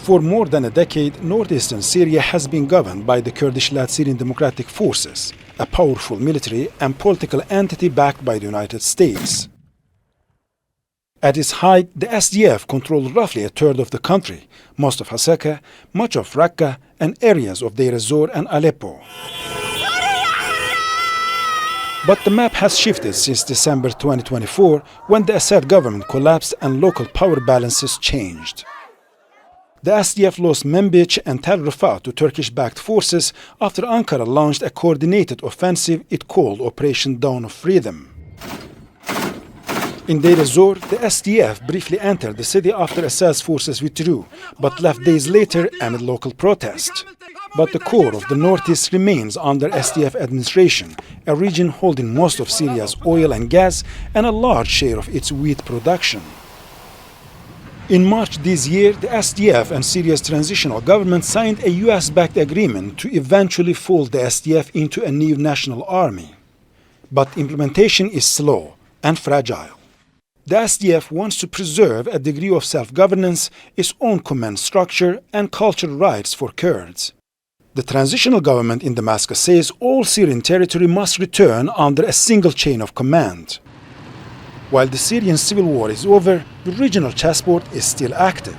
For more than a decade, northeastern Syria has been governed by the Kurdish-led Syrian Democratic Forces, a powerful military and political entity backed by the United States. At its height, the SDF controlled roughly a third of the country, most of Hasaka, much of Raqqa, and areas of Deir ez-Zor and Aleppo. But the map has shifted since December 2024, when the Assad government collapsed and local power balances changed. The SDF lost Manbij and Tel Rifat to Turkish-backed forces after Ankara launched a coordinated offensive it called Operation Dawn of Freedom. In Deir ez-Zor, the SDF briefly entered the city after Assad's forces withdrew, but left days later amid local protest. But the core of the northeast remains under SDF administration, a region holding most of Syria's oil and gas and a large share of its wheat production. In March this year, the SDF and Syria's transitional government signed a US-backed agreement to eventually fold the SDF into a new national army. But implementation is slow and fragile. The SDF wants to preserve a degree of self-governance, its own command structure, and cultural rights for Kurds. The transitional government in Damascus says all Syrian territory must return under a single chain of command. While the Syrian civil war is over, the regional chessboard is still active.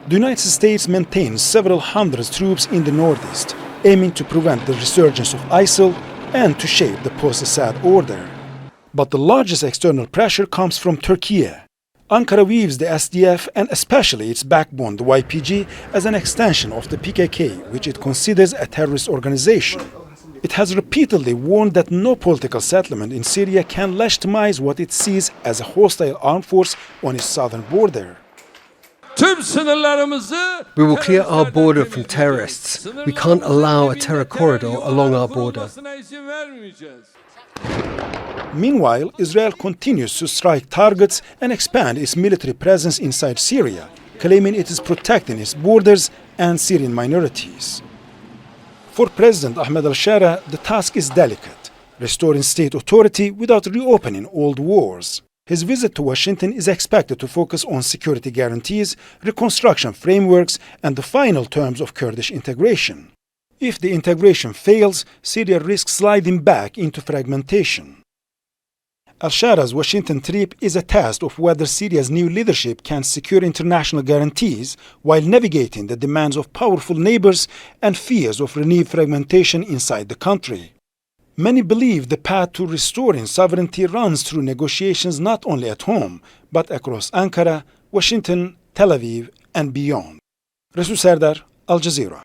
The United States maintains several hundred troops in the northeast, aiming to prevent the resurgence of ISIL and to shape the post-Assad order. But the largest external pressure comes from Turkey. Ankara views the SDF and especially its backbone, the YPG, as an extension of the PKK, which it considers a terrorist organization. It has repeatedly warned that no political settlement in Syria can legitimize what it sees as a hostile armed force on its southern border. We will clear our border from terrorists. We can't allow a terror corridor along our border. Meanwhile, Israel continues to strike targets and expand its military presence inside Syria, claiming it is protecting its borders and Syrian minorities. For President Ahmed al-Sharaa, the task is delicate, restoring state authority without reopening old wars. His visit to Washington is expected to focus on security guarantees, reconstruction frameworks, and the final terms of Kurdish integration. If the integration fails, Syria risks sliding back into fragmentation. Al-Sharaa's Washington trip is a test of whether Syria's new leadership can secure international guarantees while navigating the demands of powerful neighbors and fears of renewed fragmentation inside the country. Many believe the path to restoring sovereignty runs through negotiations not only at home, but across Ankara, Washington, Tel Aviv, and beyond. Resul, Serdar, Al Jazeera.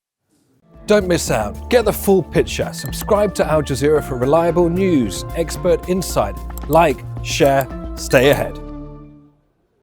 Don't miss out. Get the full picture. Subscribe to Al Jazeera for reliable news, expert insight. Like, share, stay ahead.